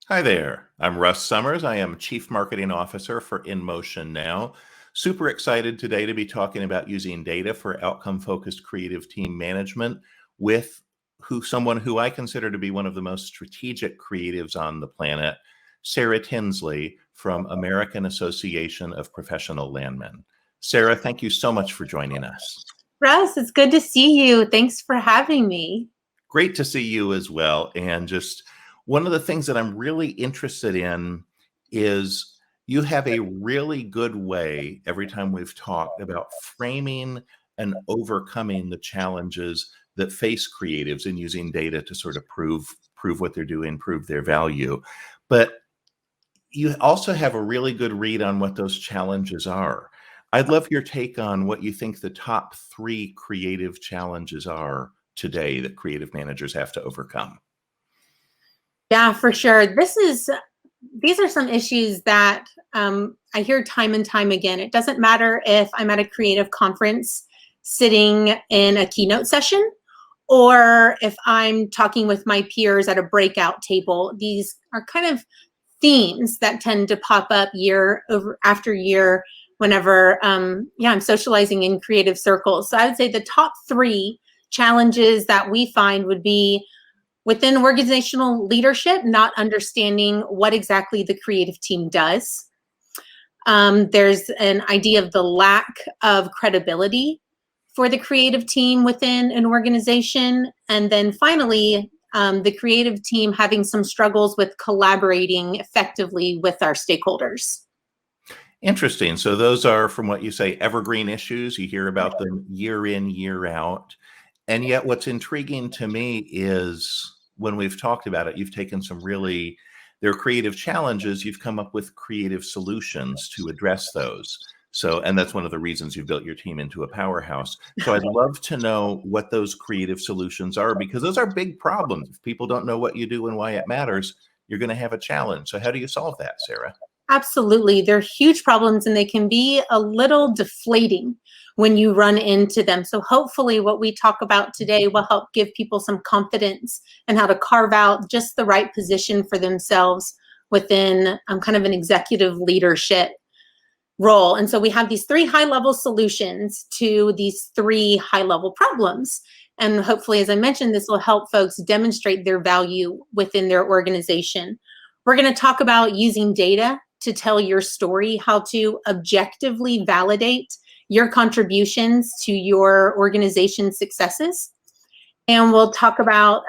Hi there. I'm Russ Somers. I am Chief Marketing Officer for InMotion Now. Super excited today to be talking about using data for outcome-focused creative team management with someone who I consider to be one of the most strategic creatives on the planet, Sarah Tinsley from American Association of Professional Landmen. Sarah, thank you so much for joining us. Russ, it's good to see you. Thanks for having me. Great to see you as well. And just one of the things that I'm really interested in is you have a really good way every time we've talked about framing and overcoming the challenges that face creatives in using data to sort of prove what they're doing, prove their value. But you also have a really good read on what those challenges are. I'd love your take on what you think the top 3 creative challenges are today that creative managers have to overcome. Yeah, for sure. These are some issues that I hear time and time again. It doesn't matter if I'm at a creative conference sitting in a keynote session or if I'm talking with my peers at a breakout table. These are kind of themes that tend to pop up year after year whenever I'm socializing in creative circles. So I would say the top 3 challenges that we find would be within organizational leadership, not understanding what exactly the creative team does. There's an idea of the lack of credibility for the creative team within an organization. And then finally, the creative team having some struggles with collaborating effectively with our stakeholders. Interesting. So those are, from what you say, evergreen issues. You hear about them year in, year out. And yet what's intriguing to me is when we've talked about it, you've taken there are creative challenges, you've come up with creative solutions to address those. So, and that's one of the reasons you've built your team into a powerhouse. So I'd love to know what those creative solutions are, because those are big problems. If people don't know what you do and why it matters, you're going to have a challenge. So how do you solve that, Sarah? Absolutely. They're huge problems and they can be a little deflating when you run into them. So hopefully what we talk about today will help give people some confidence in how to carve out just the right position for themselves within kind of an executive leadership role. And so we have these 3 high-level solutions to these 3 high-level problems. And hopefully, as I mentioned, this will help folks demonstrate their value within their organization. We're going to talk about using data to tell your story, how to objectively validate your contributions to your organization's successes. And we'll talk about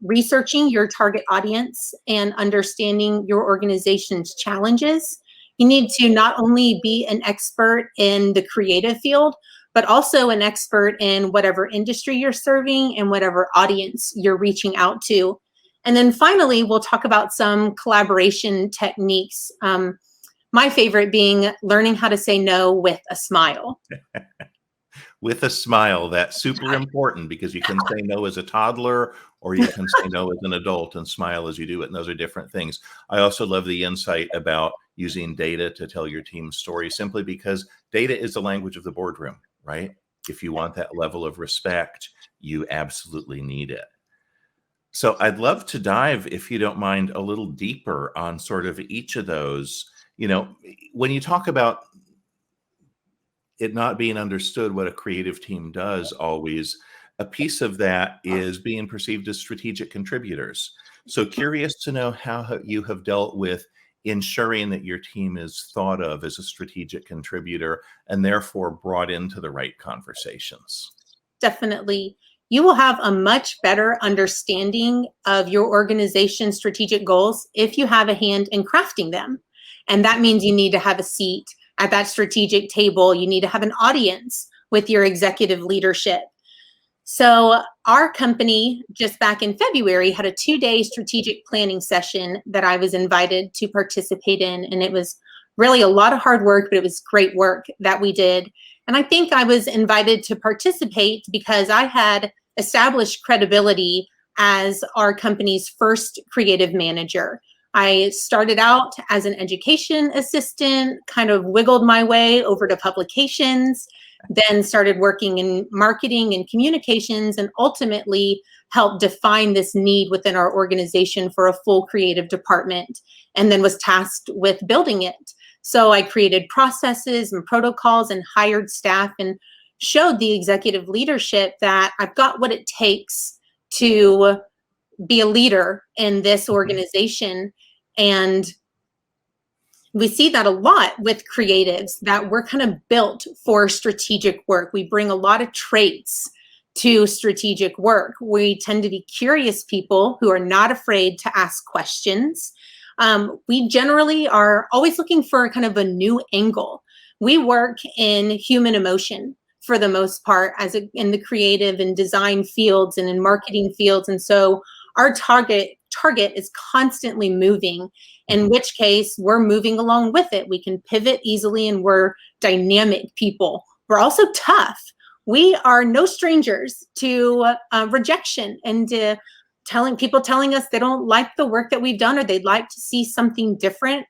researching your target audience and understanding your organization's challenges. You need to not only be an expert in the creative field, but also an expert in whatever industry you're serving and whatever audience you're reaching out to. And then finally, we'll talk about some collaboration techniques. My favorite being learning how to say no with a smile. With a smile, that's super important, because you can say no as a toddler or you can say no as an adult and smile as you do it. And those are different things. I also love the insight about using data to tell your team's story, simply because data is the language of the boardroom, right? If you want that level of respect, you absolutely need it. So I'd love to dive, if you don't mind, a little deeper on sort of each of those. You know, when you talk about it not being understood what a creative team does, always a piece of that is being perceived as strategic contributors. So curious to know how you have dealt with ensuring that your team is thought of as a strategic contributor and therefore brought into the right conversations. Definitely. You will have a much better understanding of your organization's strategic goals if you have a hand in crafting them. And that means you need to have a seat at that strategic table. You need to have an audience with your executive leadership. So our company, just back in February, had a 2-day strategic planning session that I was invited to participate in. And it was really a lot of hard work, but it was great work that we did. And I think I was invited to participate because I had established credibility as our company's first creative manager. I started out as an education assistant, kind of wiggled my way over to publications, then started working in marketing and communications, and ultimately helped define this need within our organization for a full creative department, and then was tasked with building it. So I created processes and protocols and hired staff and showed the executive leadership that I've got what it takes to be a leader in this organization. And we see that a lot with creatives, that we're kind of built for strategic work. We bring a lot of traits to strategic work. We tend to be curious people who are not afraid to ask questions. We generally are always looking for kind of a new angle. We work in human emotion for the most part, in the creative and design fields and in marketing fields. And so our target is constantly moving, in which case we're moving along with it. We can pivot easily, and we're dynamic people. We're also tough. We are no strangers to rejection and to telling us they don't like the work that we've done, or they'd like to see something different.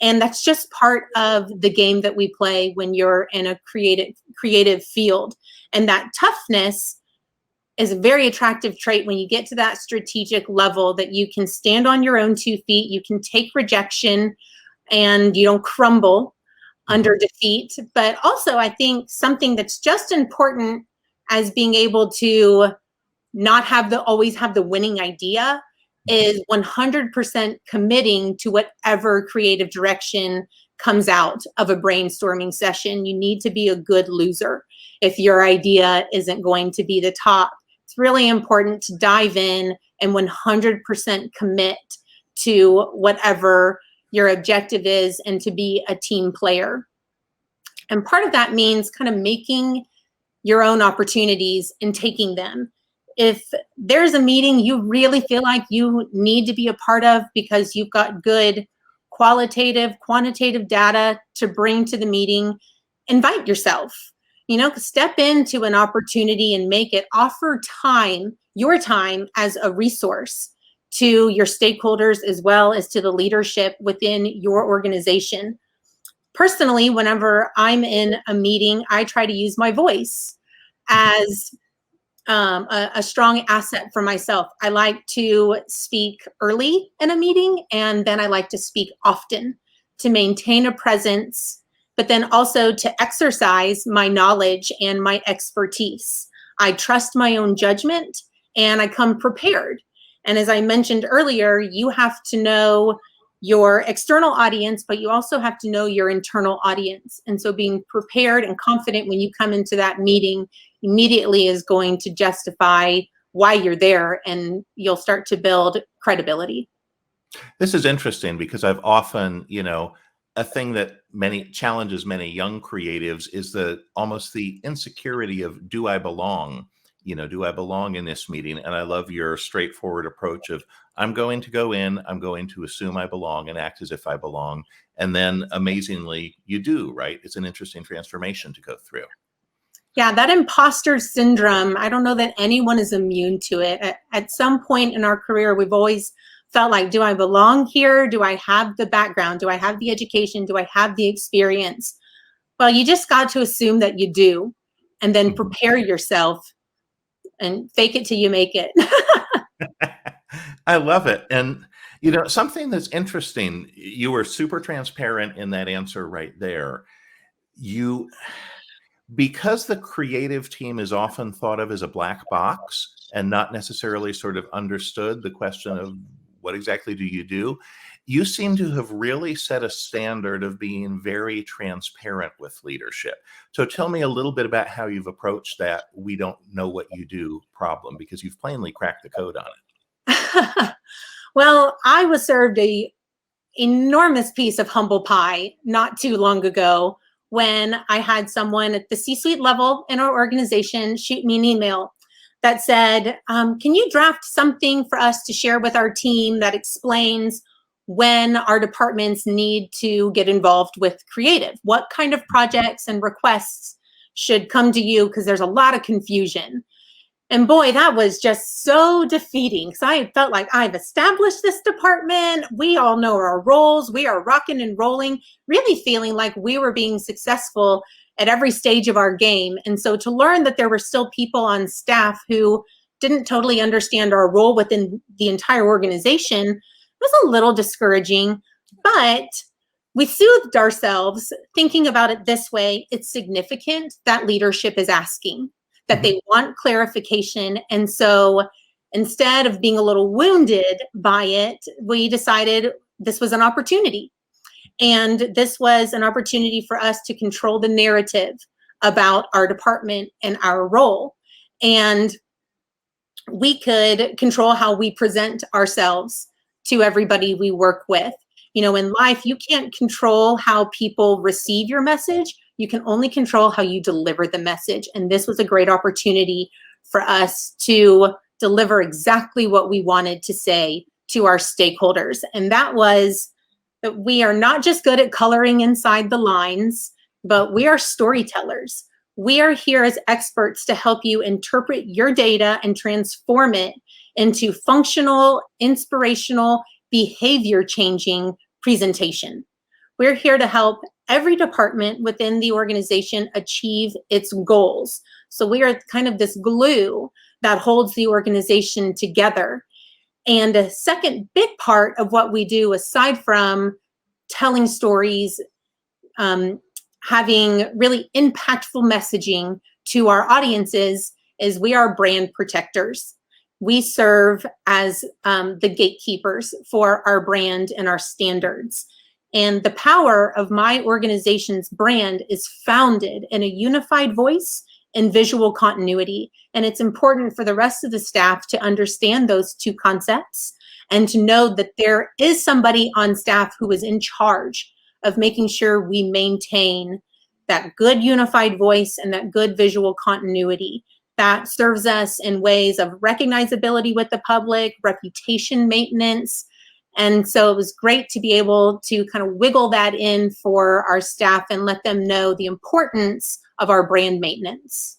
And that's just part of the game that we play when you're in a creative field. And that toughness is a very attractive trait when you get to that strategic level, that you can stand on your own 2 feet, you can take rejection, and you don't crumble under defeat. But also, I think something that's just important as being able to not always have the winning idea is 100% committing to whatever creative direction comes out of a brainstorming session. You need to be a good loser if your idea isn't going to be the top. It's really important to dive in and 100% commit to whatever your objective is, and to be a team player. And part of that means kind of making your own opportunities and taking them. If there's a meeting you really feel like you need to be a part of because you've got good qualitative, quantitative data to bring to the meeting, invite yourself. Step into an opportunity and make it. Offer your time as a resource to your stakeholders as well as to the leadership within your organization. Personally, whenever I'm in a meeting, I try to use my voice as a strong asset for myself. I like to speak early in a meeting, and then I like to speak often to maintain a presence, but then also to exercise my knowledge and my expertise. I trust my own judgment, and I come prepared. And as I mentioned earlier, you have to know your external audience, but you also have to know your internal audience. And so being prepared and confident when you come into that meeting immediately is going to justify why you're there, and you'll start to build credibility. This is interesting because I've often, a thing that challenges many young creatives is almost the insecurity of, do I belong? Do I belong in this meeting? And I love your straightforward approach of, I'm going to go in, I'm going to assume I belong and act as if I belong. And then amazingly, you do, right? It's an interesting transformation to go through. Yeah, that imposter syndrome, I don't know that anyone is immune to it. At some point in our career, we've always felt like, do I belong here? Do I have the background? Do I have the education? Do I have the experience? Well, you just got to assume that you do, and then prepare yourself and fake it till you make it. I love it. And, something that's interesting, you were super transparent in that answer right there. Because the creative team is often thought of as a black box and not necessarily sort of understood the question of what exactly do you do, you seem to have really set a standard of being very transparent with leadership. So tell me a little bit about how you've approached that "we don't know what you do" problem, because you've plainly cracked the code on it. Well, I was served an enormous piece of humble pie not too long ago when I had someone at the C-suite level in our organization shoot me an email that said, can you draft something for us to share with our team that explains when our departments need to get involved with creative? What kind of projects and requests should come to you? Because there's a lot of confusion. And boy, that was just so defeating, because I felt like I've established this department. We all know our roles. We are rocking and rolling, really feeling like we were being successful at every stage of our game. And so to learn that there were still people on staff who didn't totally understand our role within the entire organization, it was a little discouraging, but we soothed ourselves thinking about it this way. It's significant that leadership is asking, that they want clarification. And so instead of being a little wounded by it, we decided this was an opportunity. And this was an opportunity for us to control the narrative about our department and our role. And we could control how we present ourselves to everybody we work with. You know, in life, you can't control how people receive your message. You can only control how you deliver the message. And this was a great opportunity for us to deliver exactly what we wanted to say to our stakeholders. And that was that we are not just good at coloring inside the lines, but we are storytellers. We are here as experts to help you interpret your data and transform it into functional, inspirational, behavior-changing presentation. We're here to help every department within the organization achieve its goals. So we are kind of this glue that holds the organization together. And a second big part of what we do, aside from telling stories, having really impactful messaging to our audiences, is we are brand protectors. We serve as the gatekeepers for our brand and our standards. And the power of my organization's brand is founded in a unified voice and visual continuity. And it's important for the rest of the staff to understand those two concepts and to know that there is somebody on staff who is in charge of making sure we maintain that good unified voice and that good visual continuity that serves us in ways of recognizability with the public, reputation maintenance. And so it was great to be able to kind of wiggle that in for our staff and let them know the importance of our brand maintenance.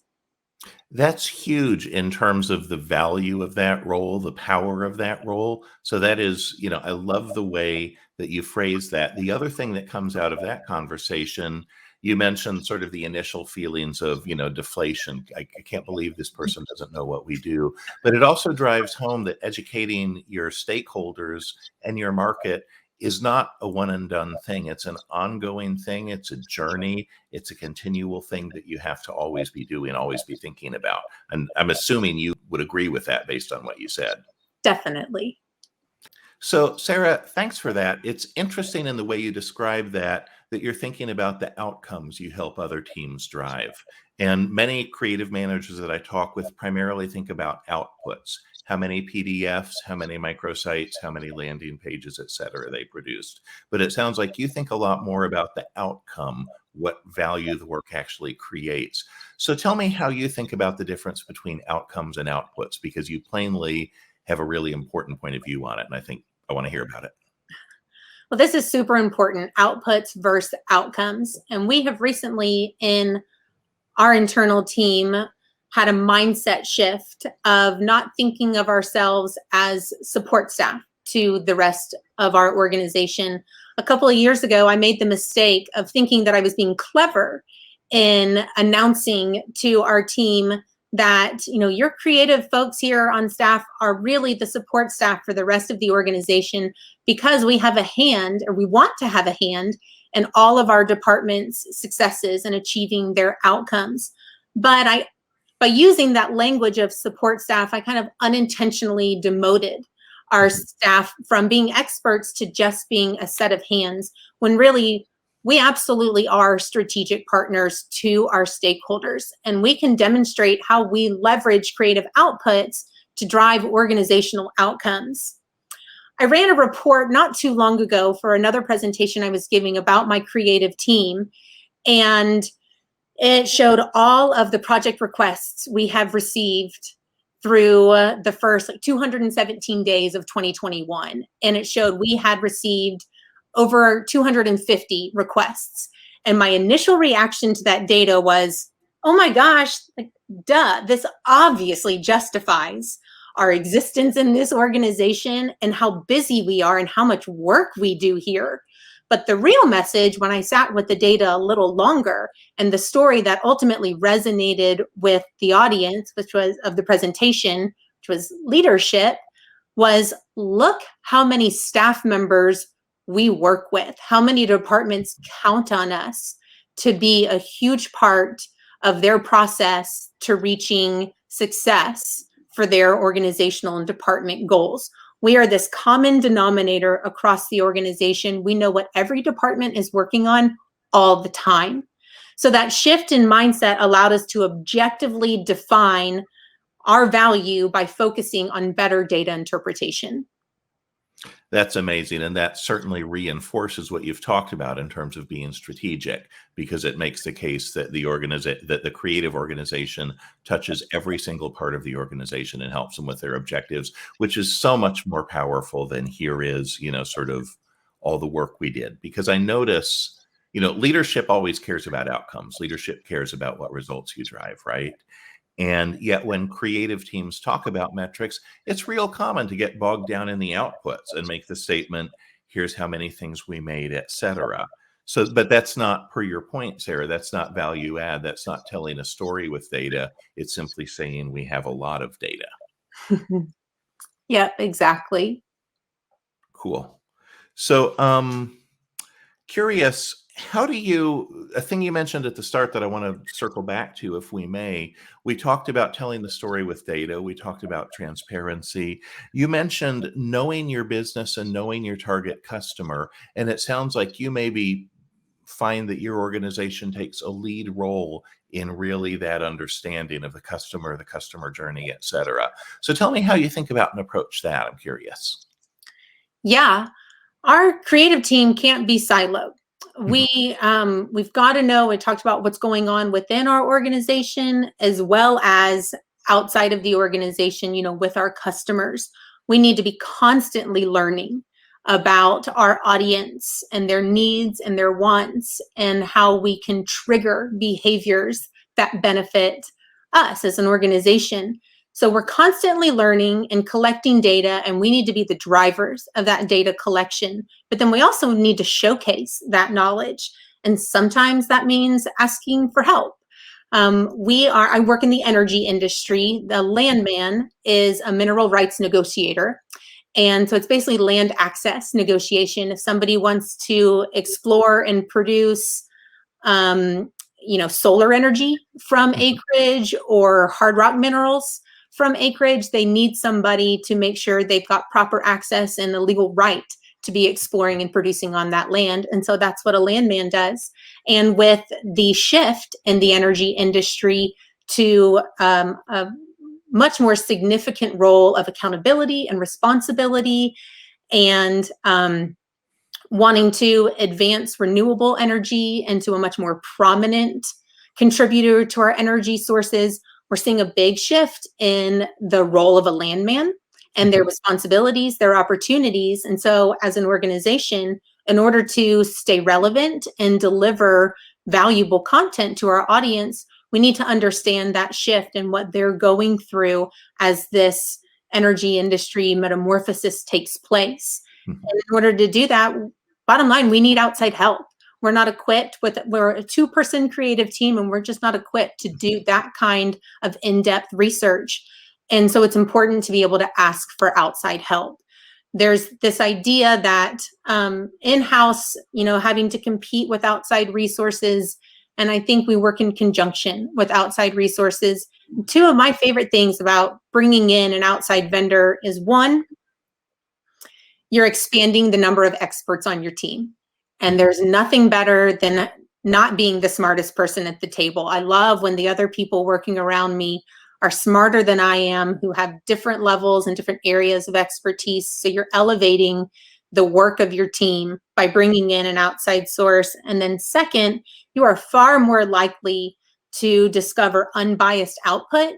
That's huge in terms of the value of that role, the power of that role. So that is, I love the way that you phrase that. The other thing that comes out of that conversation, you mentioned sort of the initial feelings of, deflation. I can't believe this person doesn't know what we do. But it also drives home that educating your stakeholders and your market is not a one and done thing. It's an ongoing thing. It's a journey. It's a continual thing that you have to always be doing, always be thinking about. And I'm assuming you would agree with that based on what you said. Definitely. So, Sarah, thanks for that. It's interesting in the way you describe that you're thinking about the outcomes you help other teams drive. And many creative managers that I talk with primarily think about outputs. How many PDFs, how many microsites, how many landing pages, et cetera, they produced. But it sounds like you think a lot more about the outcome, what value the work actually creates. So tell me how you think about the difference between outcomes and outputs, because you plainly have a really important point of view on it. And I want to hear about it. Well, this is super important, outputs versus outcomes. And we have recently in our internal team had a mindset shift of not thinking of ourselves as support staff to the rest of our organization. A couple of years ago, I made the mistake of thinking that I was being clever in announcing to our team that, your creative folks here on staff are really the support staff for the rest of the organization, because we have a hand, or we want to have a hand, in all of our department's successes and achieving their outcomes. But by using that language of support staff, I kind of unintentionally demoted our staff from being experts to just being a set of hands, when really we absolutely are strategic partners to our stakeholders, and we can demonstrate how we leverage creative outputs to drive organizational outcomes. I ran a report not too long ago for another presentation I was giving about my creative team, and it showed all of the project requests we have received through the first 217 days of 2021. And it showed we had received over 250 requests. And my initial reaction to that data was, oh my gosh, duh, this obviously justifies our existence in this organization and how busy we are and how much work we do here. But the real message, when I sat with the data a little longer, and the story that ultimately resonated with the audience, which was of the presentation, was leadership, was look how many staff members we work with, how many departments count on us to be a huge part of their process to reaching success for their organizational and department goals. We are this common denominator across the organization. We know what every department is working on all the time. So that shift in mindset allowed us to objectively define our value by focusing on better data interpretation. That's amazing. And that certainly reinforces what you've talked about in terms of being strategic, because it makes the case that the creative organization touches every single part of the organization and helps them with their objectives, which is so much more powerful than here is, sort of all the work we did. Because I notice, leadership always cares about outcomes. Leadership cares about what results you drive, right? And yet when creative teams talk about metrics, it's real common to get bogged down in the outputs and make the statement, here's how many things we made, et cetera. So, but that's not, per your point, Sarah, that's not value add. That's not telling a story with data. It's simply saying we have a lot of data. Yep, exactly. Cool. So, curious, a thing you mentioned at the start that I want to circle back to, if we may, we talked about telling the story with data. We talked about transparency. You mentioned knowing your business and knowing your target customer. And it sounds like you maybe find that your organization takes a lead role in really that understanding of the customer journey, et cetera. So tell me how you think about and approach that. I'm curious. Yeah, our creative team can't be siloed. We've got to know, we talked about what's going on within our organization as well as outside of the organization, with our customers. We need to be constantly learning about our audience and their needs and their wants and how we can trigger behaviors that benefit us as an organization. So we're constantly learning and collecting data, and we need to be the drivers of that data collection. But then we also need to showcase that knowledge. And sometimes that means asking for help. I work in the energy industry. The landman is a mineral rights negotiator. And so it's basically land access negotiation. If somebody wants to explore and produce solar energy from acreage or hard rock minerals from acreage, they need somebody to make sure they've got proper access and the legal right to be exploring and producing on that land. And so that's what a landman does. And with the shift in the energy industry to a much more significant role of accountability and responsibility and wanting to advance renewable energy into a much more prominent contributor to our energy sources, we're seeing a big shift in the role of a landman and their responsibilities, their opportunities. And so as an organization, in order to stay relevant and deliver valuable content to our audience, we need to understand that shift and what they're going through as this energy industry metamorphosis takes place. And in order to do that, bottom line, we need outside help. We're not equipped we're a 2-person creative team, and we're just not equipped to do that kind of in-depth research. And so it's important to be able to ask for outside help. There's this idea that in-house, having to compete with outside resources, and I think we work in conjunction with outside resources. 2 of my favorite things about bringing in an outside vendor is, 1, you're expanding the number of experts on your team. And there's nothing better than not being the smartest person at the table. I love when the other people working around me are smarter than I am, who have different levels and different areas of expertise. So you're elevating the work of your team by bringing in an outside source. And then second, you are far more likely to discover unbiased output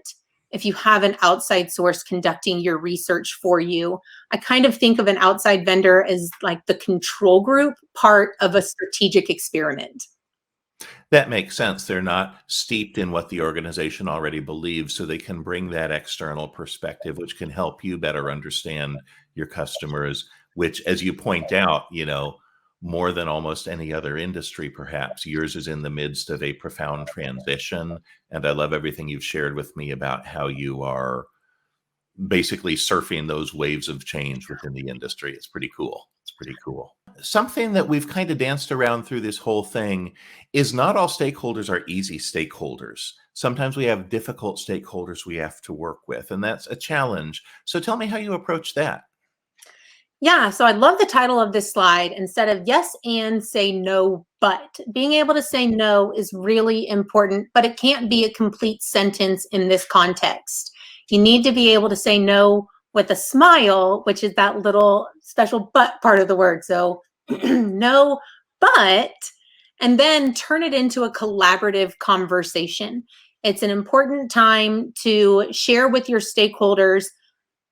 if you have an outside source conducting your research for you. I kind of think of an outside vendor as like the control group part of a strategic experiment. That makes sense. They're not steeped in what the organization already believes, so they can bring that external perspective, which can help you better understand your customers, which, as you point out, more than almost any other industry, perhaps yours is in the midst of a profound transition. And I love everything you've shared with me about how you are basically surfing those waves of change within the industry. It's pretty cool. It's pretty cool. Something that we've kind of danced around through this whole thing is not all stakeholders are easy stakeholders. Sometimes we have difficult stakeholders we have to work with, and that's a challenge. So tell me how you approach that. Yeah, so I love the title of this slide. Instead of yes and, say no but. Being able to say no is really important, but it can't be a complete sentence in this context. You need to be able to say no with a smile, which is that little special but part of the word. So no, but, and then turn it into a collaborative conversation. It's an important time to share with your stakeholders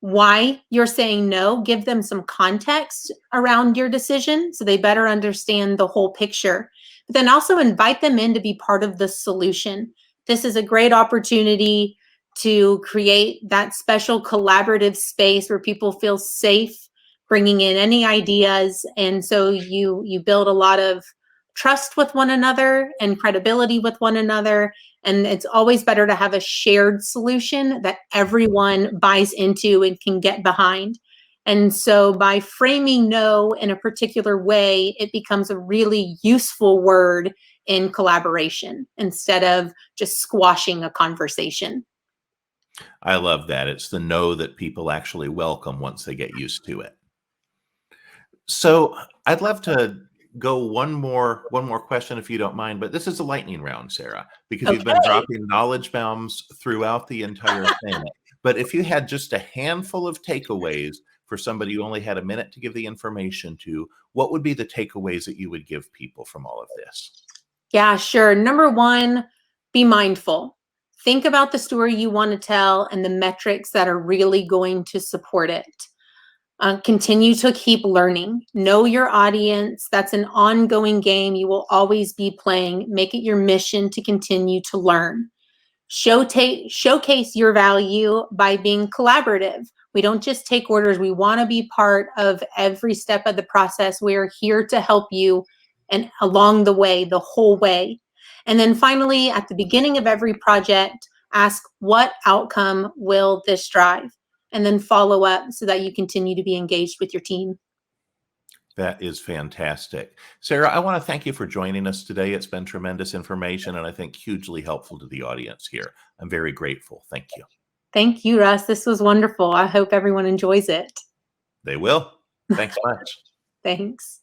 why you're saying no, give them some context around your decision so they better understand the whole picture. But then also invite them in to be part of the solution. This is a great opportunity to create that special collaborative space where people feel safe bringing in any ideas. And so you build a lot of trust with one another and credibility with one another. And it's always better to have a shared solution that everyone buys into and can get behind. And so by framing no in a particular way, it becomes a really useful word in collaboration instead of just squashing a conversation. I love that. It's the no that people actually welcome once they get used to it. So I'd love to go one more question if you don't mind, but this is a lightning round, Sarah, because you've been Okay. dropping knowledge bombs throughout the entire thing. But if you had just a handful of takeaways for somebody who only had a minute to give the information to, what would be the takeaways that you would give people from all of this? Yeah, sure. Number one, be mindful. Think about the story you want to tell and the metrics that are really going to support it. Continue to keep learning. Know your audience. That's an ongoing game you will always be playing. Make it your mission to continue to learn. Showcase your value by being collaborative. We don't just take orders. We want to be part of every step of the process. We are here to help you and along the way, the whole way. And then finally, at the beginning of every project, ask what outcome will this drive? And then follow up so that you continue to be engaged with your team. That is fantastic. Sarah, I want to thank you for joining us today. It's been tremendous information and I think hugely helpful to the audience here. I'm very grateful. Thank you. Thank you, Russ. This was wonderful. I hope everyone enjoys it. They will. Thanks much. Thanks.